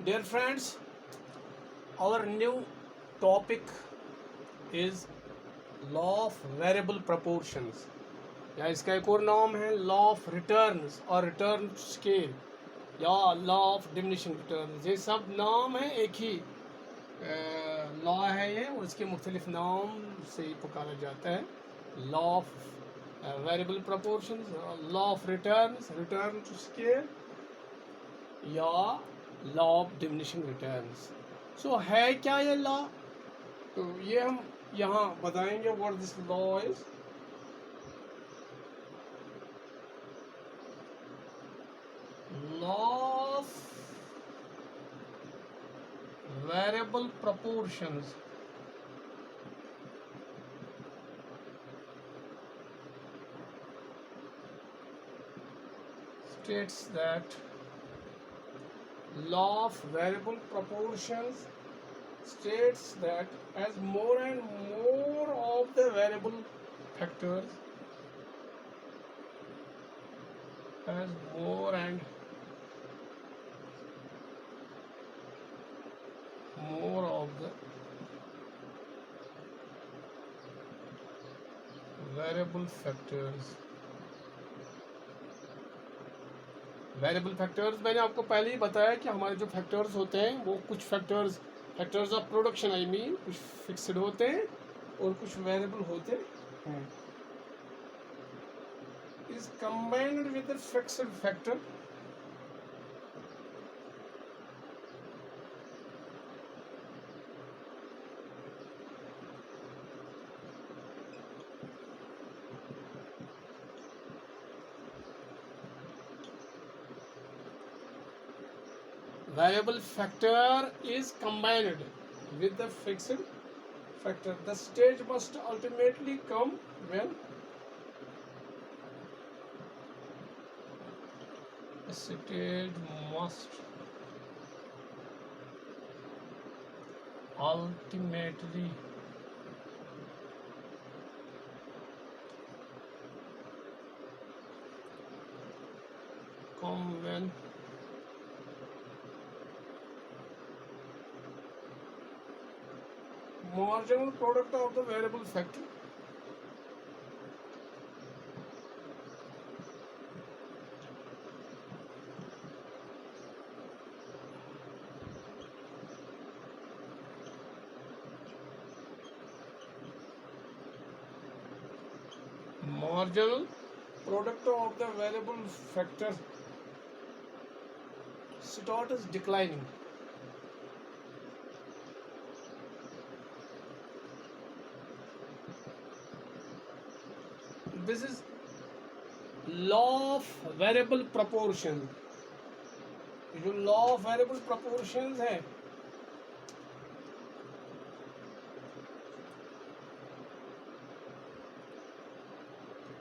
Dear friends, our new topic is law of variable proportions या इसका एक और नाम है लॉ ऑफ रिटर्न्स और रिटर्न स्केल या लॉ ऑफ डिमिनिशिंग रिटर्न्स। ये सब नाम है, एक ही लॉ है ये, और इसके मुख्तलिफ नाम से पुकारा जाता है। Law of variable proportions, law of returns, return scale या लॉ ऑफ डिमिनिशिंग रिटर्न्स। सो है क्या ये लॉ? तो ये हम यहाँ बताएंगे what this law is. Law of variable proportions states that law of variable proportions states that as more and more of the variable factors, as more and more of the variable factors, variable factors मैंने आपको पहले ही बताया कि हमारे जो factors होते हैं वो कुछ factors of production I mean कुछ फिक्स्ड होते हैं और कुछ वेरिएबल होते हैं। Is combined with the fixed factor variable factor is combined with the fixed factor. The stage must ultimately come when the stage must ultimately come when marginal product of the variable factor marginal product of the variable factor starts declining. This is law of variable proportion. जो law of variable proportions है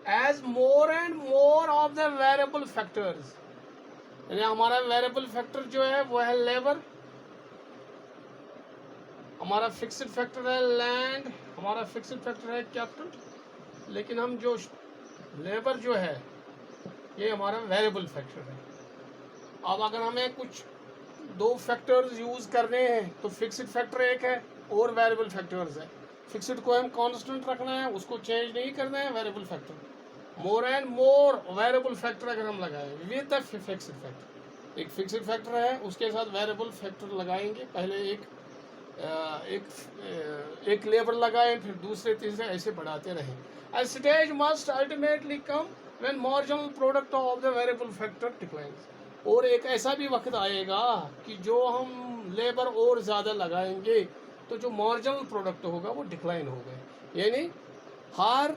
as more and more of the variable factors, यानी हमारा variable factor जो है वो है labour, हमारा fixed factor है लैंड, हमारा फिक्स्ड फैक्टर है कैपिटल, लेकिन हम जो लेबर जो है ये हमारा वेरिएबल फैक्टर है। अब अगर हमें कुछ दो फैक्टर्स यूज़ करने हैं तो फिक्स्ड फैक्टर एक है और वेरिएबल फैक्टर्स है। फिक्स्ड को हम कांस्टेंट रखना है, उसको चेंज नहीं करना है। Variable factor more and more variable factor अगर हम लगाएं विद द फिक्स्ड फैक्टर, एक फिक्स्ड फैक्टर है उसके साथ वेरिएबल फैक्टर लगाएंगे, पहले एक लेबर लगाएं फिर दूसरे तीसरे ऐसे बढ़ाते रहें। A stage must ultimately come when marginal product of the variable factor declines. और एक ऐसा भी वक्त आएगा कि जो हम लेबर और ज़्यादा लगाएंगे तो जो मार्जिनल प्रोडक्ट होगा वो डिक्लाइन होगा, यानी हर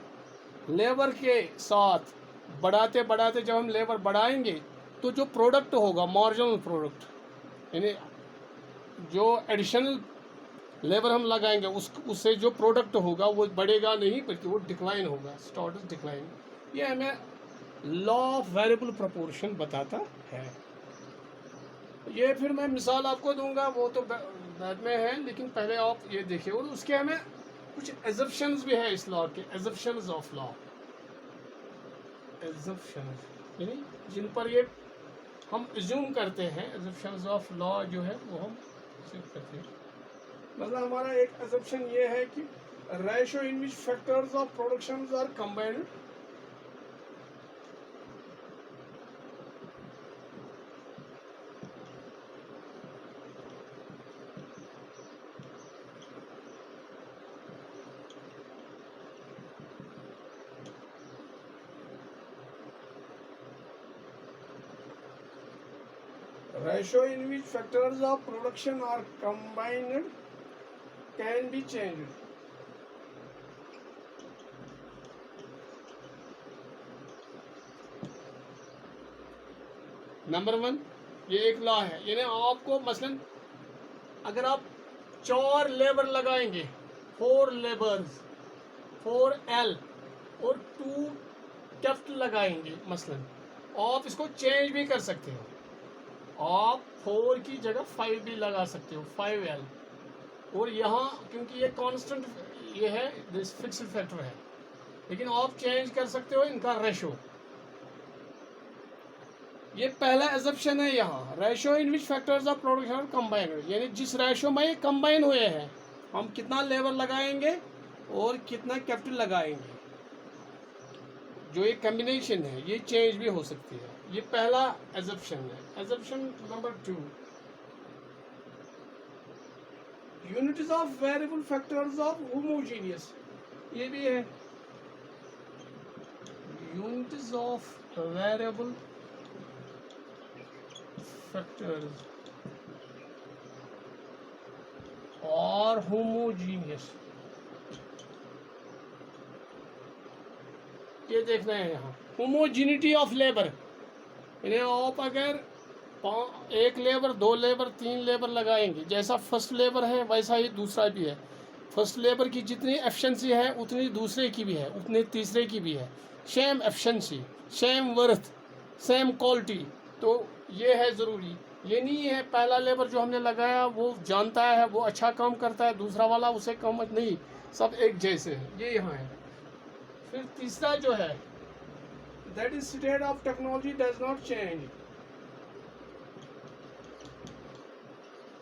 लेबर के साथ बढ़ाते बढ़ाते जब हम लेबर बढ़ाएंगे तो जो प्रोडक्ट होगा मार्जिनल प्रोडक्ट, यानी जो एडिशनल लेबर हम लगाएंगे उससे जो प्रोडक्ट होगा वो बढ़ेगा नहीं बल्कि वो डिक्लाइन होगा, स्टार्ट डिक्लाइन। ये हमें लॉ ऑफ वेरिएबल प्रोपोर्शन बताता है। ये फिर मैं मिसाल आपको दूंगा, वो तो बाद में है, लेकिन पहले आप ये देखिए। और उसके हमें कुछ एजम्पशंस भी है इस लॉ के, एजम्पशंस ऑफ लॉ, एजम्पशंस यानी जिन पर ये हम एज्यूम करते हैं, एजम्पशंस ऑफ लॉ जो है वो हम एज्यूम करते हैं। मतलब हमारा एक एजम्पशन ये है कि ratio in which factors of production are combined, ratio in which factors of production are combined can be changed. Number 1 ये एक लॉ है, यानी आपको मसलन अगर आप 4 लेबर लगाएंगे, 4 लेबर्स 4L और 2 कैपिटल लगाएंगे मसलन, आप इसको चेंज भी कर सकते हो, आप 4 की जगह 5 भी लगा सकते हो, 5L। और यहाँ क्योंकि ये कांस्टेंट ये है, दिस फिक्स्ड फैक्टर है, लेकिन आप चेंज कर सकते हो इनका रेशो। ये पहला एजम्पशन है यहाँ, ratio in which factors of production combined, यानी जिस रेशो में ये कंबाइन हुए हैं, हम कितना लेबर लगाएंगे और कितना कैपिटल लगाएंगे, जो ये कॉम्बिनेशन है ये चेंज भी हो सकती है। ये पहला एजम्पशन है। Assumption number 2, units of variable factors of homogeneous, ये भी है यूनिट्स ऑफ वेरिएबल फैक्टर्स और होमोजीनियस, ये देखना है यहाँ होमोजीनिटी ऑफ लेबर, यानी आप अगर 1 लेबर 2 लेबर 3 लेबर लगाएंगे, जैसा फर्स्ट लेबर है वैसा ही दूसरा भी है, फर्स्ट लेबर की जितनी एफिशिएंसी है उतनी दूसरे की भी है, उतनी तीसरे की भी है, same efficiency same worth same quality. तो ये है ज़रूरी, ये नहीं है पहला लेबर जो हमने लगाया वो जानता है वो अच्छा काम करता है, दूसरा वाला उसे कम नहीं, सब एक जैसे है, ये यहाँ है। फिर तीसरा जो है, that is state of technology does not change,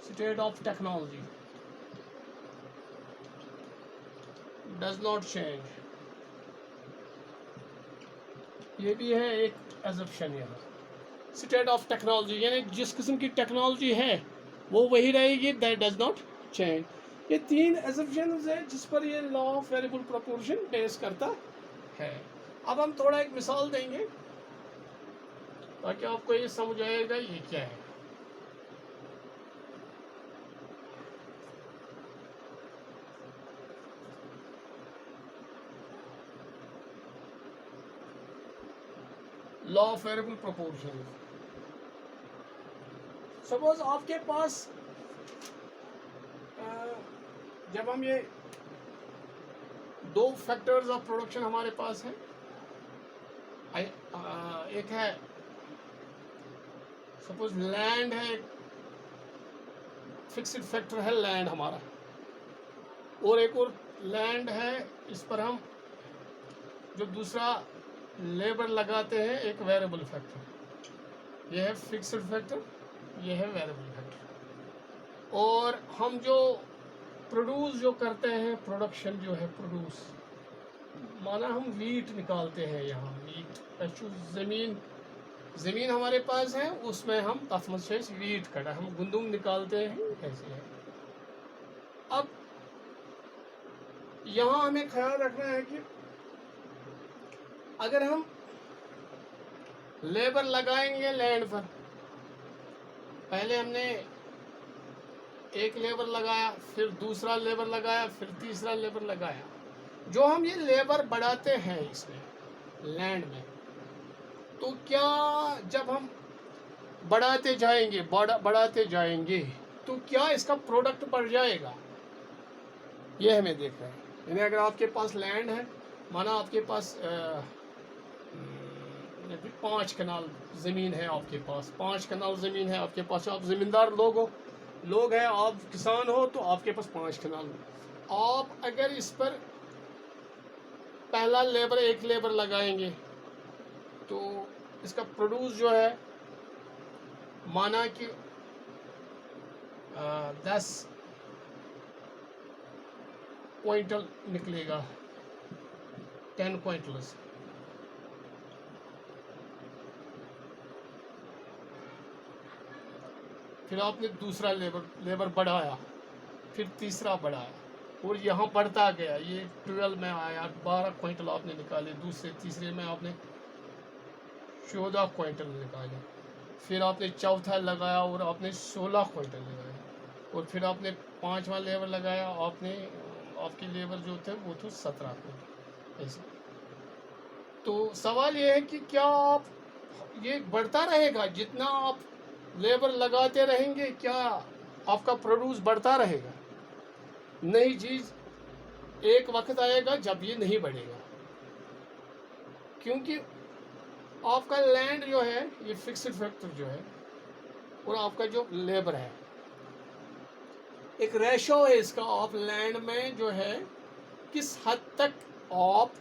state of technology does not change, ये भी है एक एजम्पशन यहाँ। स्टेट ऑफ टेक्नोलॉजी यानी जिस किस्म की टेक्नोलॉजी है वो वही रहेगी, दैट डज नॉट चेंज। ये 3 एजम्पशंस है जिस पर ये law of variable proportion base करता है। अब हम थोड़ा एक मिसाल देंगे ताकि आपको ये समझ आएगा ये क्या है। Law of variable proportion, suppose आपके पास जब हम ये 2 फैक्टर्स ऑफ प्रोडक्शन हमारे पास है, एक है सपोज लैंड है, फिक्स्ड फैक्टर है लैंड हमारा, और एक और लैंड है, इस पर हम जो दूसरा लेबर लगाते हैं एक वेरिएबल फैक्टर, यह है फिक्स्ड फैक्टर, यह है वेरिएबल फैक्टर। और हम जो प्रोड्यूस जो करते हैं, प्रोडक्शन जो है प्रोड्यूस, माना हम वीट निकालते हैं, यहाँ वीट ज़मीन हमारे पास है, उसमें हम तस्मत से वीट कटा हम गुंदुम निकालते हैं, ऐसे है। अब यहाँ हमें ख्याल रखना है कि अगर हम लेबर लगाएंगे लैंड पर, पहले हमने एक लेबर लगाया, फिर दूसरा लेबर लगाया, फिर तीसरा लेबर लगाया, जो हम ये लेबर बढ़ाते हैं इसमें लैंड में, तो क्या जब हम बढ़ाते जाएंगे तो क्या इसका प्रोडक्ट बढ़ जाएगा, ये हमें देखना है। यानी अगर आपके पास लैंड है, माना आपके पास 5 कनाल ज़मीन है, आपके पास 5 कनाल ज़मीन है आपके पास, आप ज़मींदार लोग हैं, आप किसान हो, तो आपके पास 5 कनाल। आप अगर इस पर पहला लेबर 1 लेबर लगाएंगे तो इसका प्रोड्यूस जो है माना कि 10 क्विंटल निकलेगा, 10 क्विंटल्स, फिर आपने दूसरा लेबर बढ़ाया, फिर तीसरा बढ़ाया और यहाँ बढ़ता गया, ये 12 में आया, 12 क्विंटल आपने निकाले, दूसरे तीसरे में आपने 14 क्विंटल निकाले, फिर आपने चौथा लगाया और आपने 16 क्विंटल लगाया, और फिर आपने 5वां लेबर लगाया, आपकी लेबर जो थे वो थे 17 क्विंटल। ऐसे तो सवाल ये है कि क्या आप ये बढ़ता रहेगा, जितना आप लेबर लगाते रहेंगे क्या आपका प्रोड्यूस बढ़ता रहेगा? नहीं चीज, एक वक्त आएगा जब ये नहीं बढ़ेगा, क्योंकि आपका लैंड जो है ये फिक्स्ड फैक्टर जो है, और आपका जो लेबर है एक रेशो है इसका, आप लैंड में जो है किस हद तक आप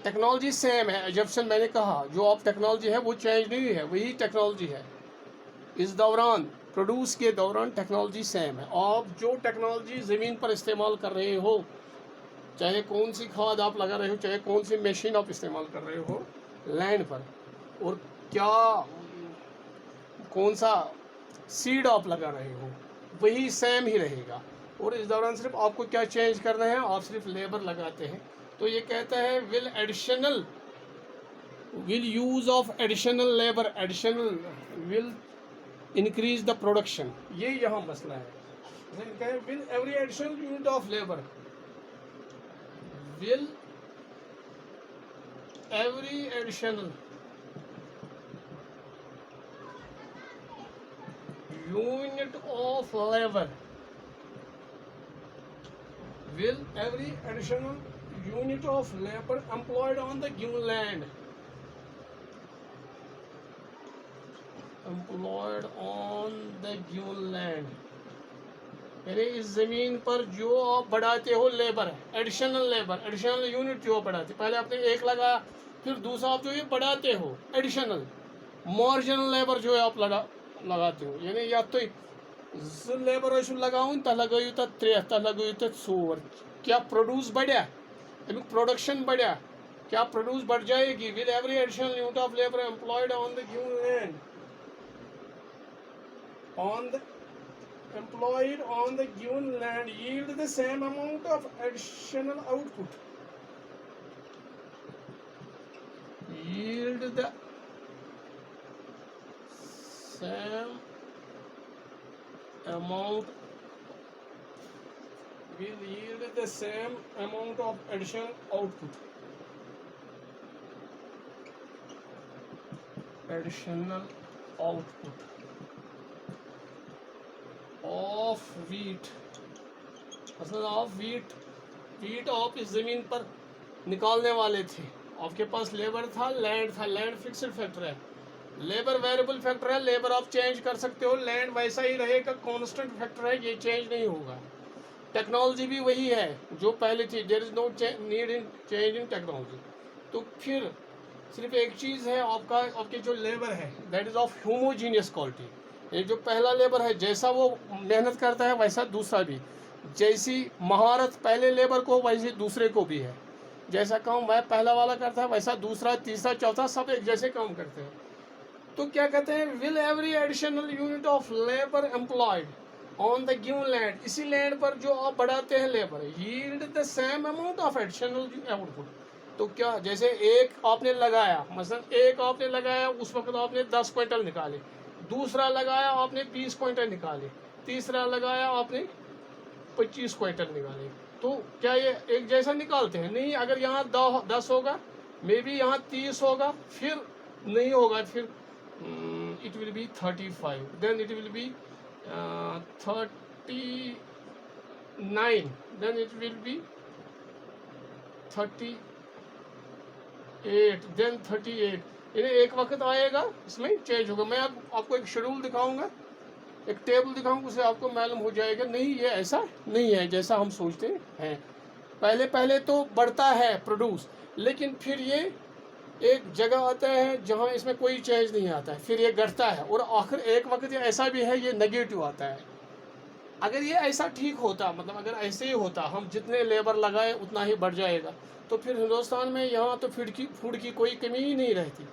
टेक्नोलॉजी सेम है। एजप्शन मैंने कहा जो आप टेक्नोलॉजी है वो चेंज नहीं है, वही टेक्नोलॉजी है। इस दौरान प्रोड्यूस के दौरान टेक्नोलॉजी सेम है। आप जो टेक्नोलॉजी ज़मीन पर इस्तेमाल कर रहे हो, चाहे कौन सी खाद आप लगा रहे हो, चाहे कौन सी मशीन आप इस्तेमाल कर रहे हो लैंड पर, और क्या कौन सा सीड आप लगा रहे हो, वही सेम ही रहेगा। और इस दौरान सिर्फ आपको क्या चेंज करना है, आप सिर्फ लेबर लगाते हैं। तो ये कहता है will use of additional labour, additional will increase the production, ये यहाँ मसला है। Will every additional unit of labour, will every additional unit of labor, will every additional unit of labor employed on the given land, यानी इस जमीन पर जो आप बढ़ाते हो लेबर, एडिशनल यूनिट जो बढ़ाते, पहले आपने एक लगाया, फिर दूसरा आप जो ये बढ़ाते हो एडिशनल मार्जिनल लेबर जो है आप लगाते हो, यानी या तो लेबर लगाऊं तो लगायू तो 3 तो लगायू तो 4, क्या प्रोड्यूस बढ़िया, प्रोडक्शन बढ़िया, क्या प्रोड्यूस बढ़ जाएगी। Will every additional unit of labour employed on the given land yield the same amount of additional output, yield the same amount, will yield the same amount of additional output, of wheat, मतलब आप wheat आप इस ज़मीन पर निकालने वाले थे, आपके पास लेबर था, लैंड फिक्स्ड फैक्टर है, लेबर वेरिएबल फैक्टर है, लेबर आप चेंज कर सकते हो, लैंड वैसा ही रहेगा, कांस्टेंट फैक्टर है, ये चेंज नहीं होगा। टेक्नोलॉजी भी वही है जो पहले थी, there is no need in change in technology. तो फिर सिर्फ एक चीज़ है, आपके जो लेबर है that is of homogeneous quality, ये जो पहला लेबर है जैसा वो मेहनत करता है वैसा दूसरा भी, जैसी महारत पहले लेबर को वैसे दूसरे को भी है, जैसा काम वह पहला वाला करता है वैसा दूसरा तीसरा चौथा सब एक जैसे काम करते हैं। तो क्या कहते हैं, will every additional unit of labour employed on the given land, इसी लैंड पर जो आप बढ़ाते हैं labour, yield the same amount of additional output. तो क्या जैसे एक आपने लगाया, मसलन एक आपने लगाया उस वक्त आपने 10 क्विंटल निकाले, दूसरा लगाया आपने 20 क्विंटल निकाले, तीसरा लगाया आपने 25 क्विंटल निकाले, तो क्या ये एक जैसा निकालते हैं? नहीं, अगर यहाँ 10 होगा, मे बी यहाँ 30 होगा, फिर नहीं होगा, फिर it will be 35, then it will be 39, then it will be 38, then 38, यानी एक वक्त आएगा इसमें चेंज होगा। मैं आपको एक शेड्यूल दिखाऊंगा, एक टेबल दिखाऊंगा, उससे आपको मालूम हो जाएगा नहीं ये ऐसा नहीं है जैसा हम सोचते हैं। पहले तो बढ़ता है प्रोड्यूस, लेकिन फिर ये एक जगह आता है जहाँ इसमें कोई चेंज नहीं आता है, फिर ये घटता है, और आखिर एक वक्त ये ऐसा भी है ये नेगेटिव आता है। अगर ये ऐसा ठीक होता, मतलब अगर ऐसे ही होता, हम जितने लेबर लगाए उतना ही बढ़ जाएगा, तो फिर हिंदुस्तान में यहाँ तो फूड की कोई कमी ही नहीं रहती।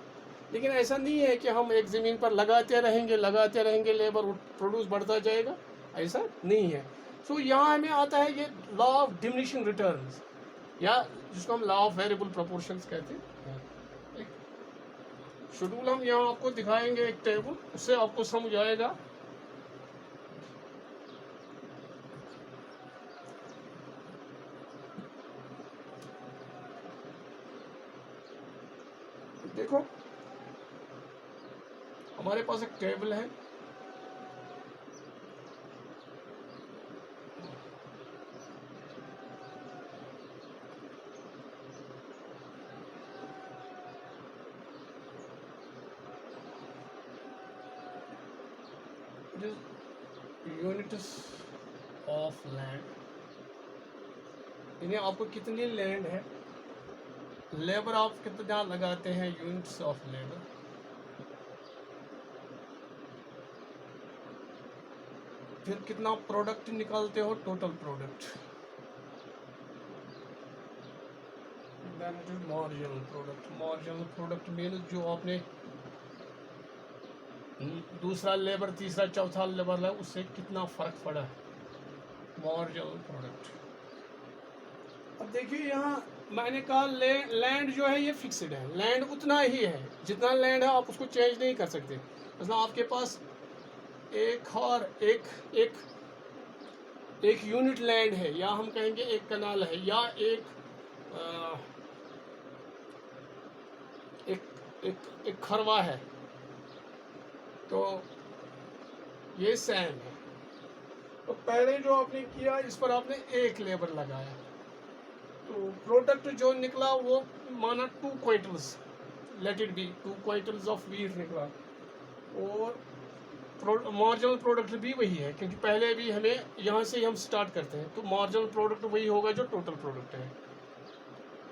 लेकिन ऐसा नहीं है कि हम एक ज़मीन पर लगाते रहेंगे लेबर प्रोड्यूस बढ़ता जाएगा, ऐसा नहीं है। सो यहाँ हमें आता है ये लॉ ऑफ डिमिनिशिंग रिटर्न्स, या जिसको हम लॉ ऑफ वेरिएबल प्रोपोर्शंस कहते हैं। शेड्यूल हम यहाँ आपको दिखाएंगे एक टेबल, उससे आपको समझ आएगा। देखो हमारे पास एक टेबल है, यूनिट्स ऑफ लैंड, इन्हें आपको कितनी लैंड है, लेबर आप कितना लगाते हैं, यूनिट्स ऑफ लेबर, फिर कितना प्रोडक्ट निकालते हो, total product, marginal product. Marginal product means जो आपने दूसरा लेबर, तीसरा, चौथा लेबर है, उससे कितना फर्क पड़ा है, मार्जिनल प्रोडक्ट। अब देखिए यहाँ मैंने कहा लैंड जो है ये फिक्स्ड है, लैंड उतना ही है, जितना लैंड है आप उसको चेंज नहीं कर सकते। मतलब आपके पास एक यूनिट लैंड है, या हम कहेंगे एक कनाल है, या एक खरवा है, तो ये सेम है। तो पहले जो आपने किया, इस पर आपने एक लेबर लगाया, तो प्रोडक्ट जो निकला वो माना 2 quintals, let it be 2 quintals of wheat निकला, और मार्जिनल प्रोडक्ट भी वही है, क्योंकि पहले भी हमें यहाँ से हम स्टार्ट करते हैं, तो मार्जिनल प्रोडक्ट वही होगा जो टोटल प्रोडक्ट है।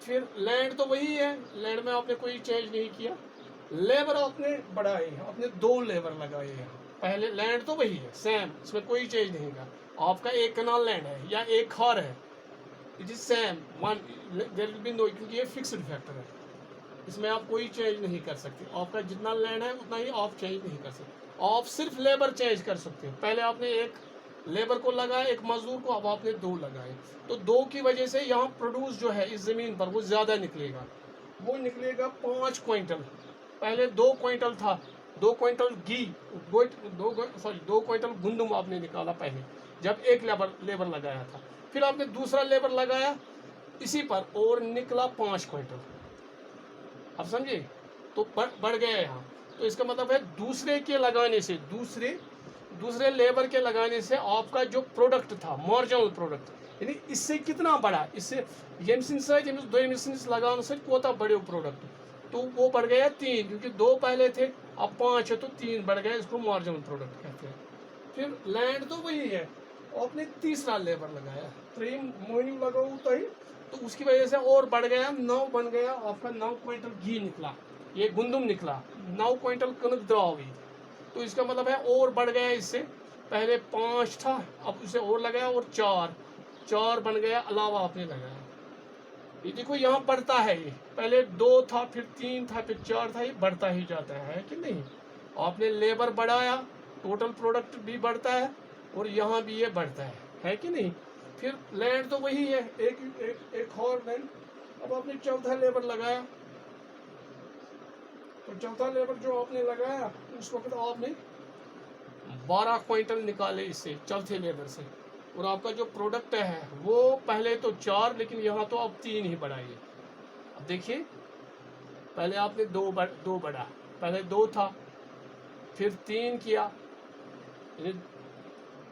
फिर लैंड तो वही है, लैंड में आपने कोई चेंज नहीं किया, लेबर आपने बढ़ाई है, आपने 2 लेबर लगाए हैं, पहले लैंड तो वही है सेम, इसमें कोई चेंज नहीं का। आपका एक कनाल लैंड है या एक खार है, it is same one, there will be no, क्योंकि ये फिक्स्ड फैक्टर है, इसमें आप कोई चेंज नहीं कर सकते। आपका जितना लैंड है उतना ही आप चेंज नहीं कर सकते, आप सिर्फ लेबर चेंज कर सकते हैं। पहले आपने एक लेबर को लगाया, एक मजदूर को, अब आपने 2 लगाए, तो 2 की वजह से यहाँ प्रोड्यूस जो है इस ज़मीन पर वो ज़्यादा निकलेगा, वो निकलेगा 5 क्विंटल। पहले 2 क्विंटल था, 2 क्विंटल घी, 2 क्विंटल गुंदुम आपने निकाला पहले, जब एक लेबर लगाया था। फिर आपने दूसरा लेबर लगाया इसी पर, और निकला 5 क्विंटल। अब समझे, तो बढ़ गया यहाँ। तो इसका मतलब है दूसरे के लगाने से, दूसरे लेबर के लगाने से आपका जो प्रोडक्ट था, मार्जिनल प्रोडक्ट, यानी इससे कितना बढ़ा, इससे दो एमिशंस लगाने से कोता बढ़े प्रोडक्ट, तो वो बढ़ गया 3, क्योंकि 2 पहले थे, अब 5 है, तो 3 बढ़ गया, इसको मार्जिनल प्रोडक्ट कहते हैं। फिर लैंड तो वही है, आपने तीसरा लेबर लगाया, 3 मोहनी लगाओ ही, तो उसकी वजह से और बढ़ गया, 9 बन गया, आपका 9 क्विंटल घी निकला, ये गुंदुम निकला, 9 क्विंटल कनक द्रव हुई, तो इसका मतलब है और बढ़ गया, इससे पहले 5 था, अब उसे और लगाया, और 4 बन गया, अलावा आपने लगाया। ये देखो यहाँ बढ़ता है, ये पहले 2 था, फिर 3 था, फिर 4 था, ये बढ़ता ही जाता है कि नहीं। आपने लेबर बढ़ाया, टोटल प्रोडक्ट भी बढ़ता है, और यहाँ भी ये बढ़ता है कि नहीं। फिर लैंड तो वही है, एक और लैंड। अब आपने चौथा लेबर लगाया, तो चौथा लेबर जो आपने लगाया, उस वक्त आपने 12 क्विंटल निकाले इससे, चौथे लेबर से, और आपका जो प्रोडक्ट है वो पहले तो 4, लेकिन यहाँ तो अब 3 ही बढ़ाइए। अब देखिए, पहले आपने 2 बढ़ा, पहले 2 था, फिर 3 किया,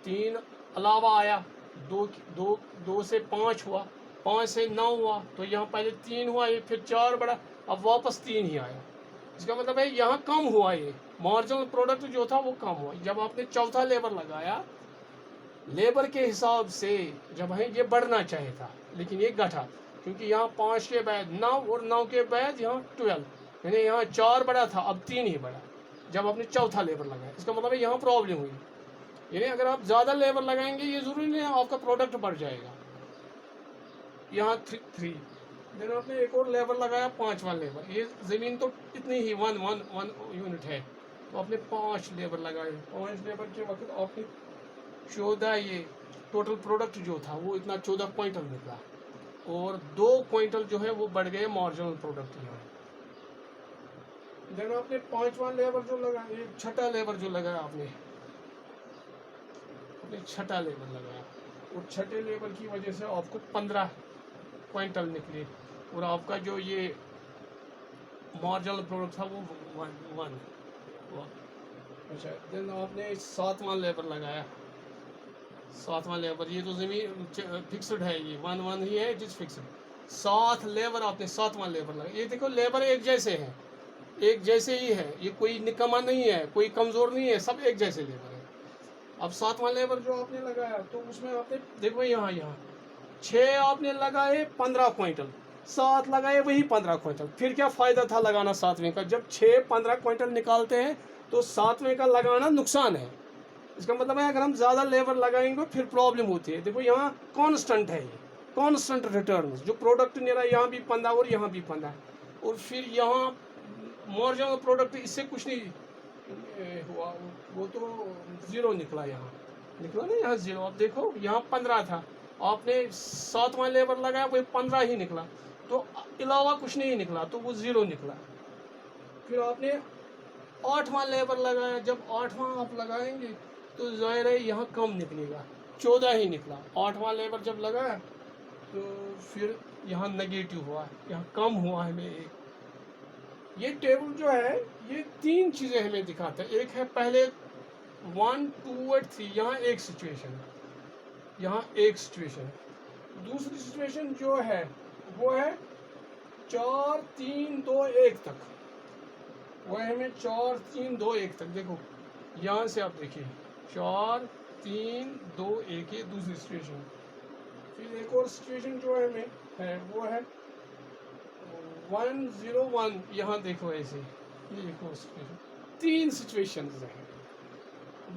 3 अलावा आया, 2 से 5 हुआ, 5 से 9 हुआ, तो यहाँ पहले 3 हुआ, ये फिर 4 बढ़ा, अब वापस 3 ही आया। इसका मतलब है यहाँ कम हुआ, ये मार्जिनल प्रोडक्ट जो था वो कम हुआ। जब आपने चौथा लेबर लगाया, लेबर के हिसाब से जब है ये बढ़ना चाहिए था, लेकिन ये घटा, क्योंकि यहाँ 5 के बाद 9, और 9 के बाद यहाँ 12, यानी यहाँ 4 बढ़ा था, अब 3 ही बढ़ा जब आपने चौथा लेबर लगाया। इसका मतलब है यहाँ प्रॉब्लम हुई। यानी अगर आप ज़्यादा लेबर लगाएंगे ये ज़रूरी नहीं है आपका प्रोडक्ट बढ़ जाएगा। यहाँ 3 देन आपने एक और लेबर लगाया, 5वां लेबर। ये ज़मीन तो इतनी ही 1 यूनिट है, तो आपने 5 लेबर लगाए। 5 लेबर के वक्त आपने 14, ये टोटल प्रोडक्ट जो था वो इतना 14 क्विंटल निकला, और 2 क्विंटल जो है वो बढ़ गए मार्जिनल प्रोडक्ट यहाँ। देन आपने 5वां लेबर जो लगाया, ये 6ठा लेबर जो लगाया आपने 6ठा लेबर लगाया, और 6ठे लेबर की वजह से आपको 15 क्विंटल निकले, और आपका जो ये मार्जिनल प्रोडक्ट था वो 1। अच्छा, देन आपने 7वां लेबर लगाया। 7वां लेबर, ये तो ज़मीन फिक्स्ड है, ये 1 ही है, इट इज़ फिक्स्ड। 7 लेबर आपने 7वां लेबर लगाया। ये देखो लेबर एक जैसे हैं, एक जैसे ही है, ये कोई निकम्मा नहीं है, कोई कमज़ोर नहीं है, सब एक जैसे लेबर है। अब 7वां लेबर जो आपने लगाया तो उसमें आपने देखो यहाँ 6 आपने लगाए 15 क्विंटल, 7 लगाए वही 15 क्विंटल। फिर क्या फ़ायदा था लगाना 7वें का? जब 6 15 क्विंटल निकालते हैं तो 7वें का लगाना नुकसान है। इसका मतलब है अगर हम ज़्यादा लेबर लगाएंगे फिर प्रॉब्लम होती है। देखो यहाँ कांस्टेंट है, ये कांस्टेंट रिटर्न जो प्रोडक्ट मेरा यहाँ भी 15 और यहाँ भी 15, और फिर यहाँ मार्जिनल प्रोडक्ट इससे कुछ नहीं हुआ, वो तो 0 निकला। यहाँ निकला ना, यहाँ 0। अब देखो यहाँ 15 था, आपने 7वां लेबर लगाया वो 15 ही निकला, तो अलावा कुछ नहीं निकला, तो वो 0 निकला। फिर आपने 8वां लेबर लगाया, जब 8वां आप लगाएंगे तो ज़ाहिर है यहाँ कम निकलेगा, 14 ही निकला। 8वां लेबर जब लगाया तो फिर यहाँ नेगेटिव हुआ, यहाँ कम हुआ हमें एक। ये टेबल जो है ये 3 चीज़ें हमें दिखाता है। एक है पहले 1 2 और 3, यहाँ एक सिचुएशन, यहाँ एक सिचुएशन। दूसरी सिचुएशन जो है वो है 4 3 2 1 तक, वो है हमें 4 3 2 1 तक। देखो यहाँ से आप देखिए 4 3 2 1, ये दूसरी सिचुएशन। फिर एक और सिचुएशन जो है हमें है वो है 1 0 1, यहाँ देखो ऐसे, ये एक और सिचुएशन। 3 सिचुएशंस हैं।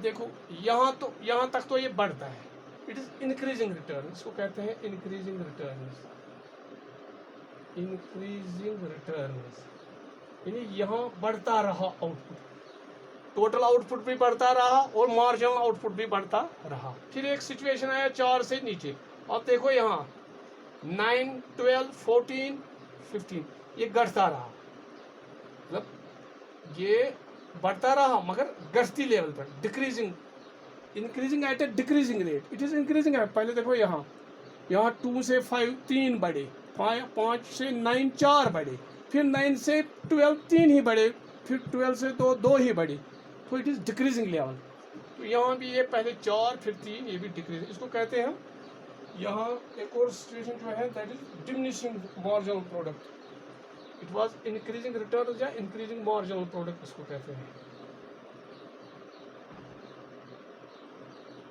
देखो यहाँ तक तो ये बढ़ता है, इट इज़ इंक्रीजिंग रिटर्न, इसको कहते हैं इंक्रीजिंग रिटर्न्स। इंक्रीजिंग रिटर्न्स यानी यहाँ बढ़ता रहा आउटपुट, टोटल आउटपुट भी बढ़ता रहा और मार्जिनल आउटपुट भी बढ़ता रहा। फिर एक सिचुएशन आया 4 से नीचे, अब देखो यहाँ 9 12 14 15, ये घटता रहा, मतलब ये बढ़ता रहा मगर घटती लेवल पर, decreasing, increasing at A decreasing rate. It is increasing है। पहले देखो यहाँ 2 से 5 3 बढ़े, 5 से 9 4 बढ़े, फिर 9 से 12 3 ही बढ़े, फिर 12 से 2 ही बढ़े, तो इट इज़ डिक्रीजिंग लेवल। तो यहाँ भी ये पहले 4 फिर 3, ये भी डिक्रीजिंग, इसको कहते हैं हम। यहाँ एक और सिचुएशन जो है that is diminishing marginal product. It was increasing return या इंक्रीजिंग मार्जिनल प्रोडक्ट इसको कहते हैं,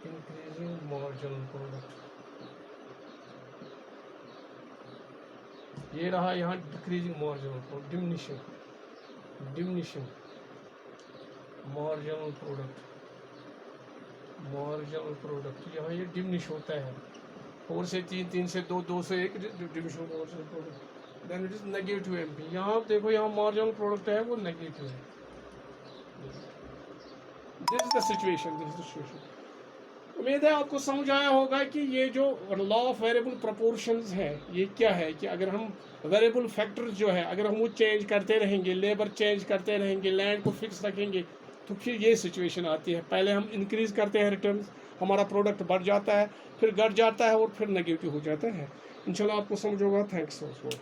इंक्रीजिंग मार्जिनल प्रोडक्ट। ये रहा यहाँ decreasing marginal product, diminishing marginal product, यहाँ ये डिमिनिश होता है। 4 से 3 3 से 2 2 से 1, diminishing marginal product. Then it is negative MP. यहाँ देखो यहाँ मार्जिनल प्रोडक्ट है वो नेगेटिव है। This is the situation. उम्मीद है आपको समझ आया होगा कि ये जो लॉ ऑफ वेरिएबल प्रोपोर्शंस है ये क्या है, कि अगर हम वेरिएबल फैक्टर जो है अगर हम वो चेंज करते रहेंगे, लेबर चेंज करते रहेंगे, लैंड को फिक्स रखेंगे, तो फिर ये सिचुएशन आती है। पहले हम इंक्रीज करते हैं रिटर्न, हमारा प्रोडक्ट बढ़ जाता है, फिर घट जाता है और फिर नेगेटिव हो जाता है। इंशाल्लाह आपको समझ होगा। Thanks for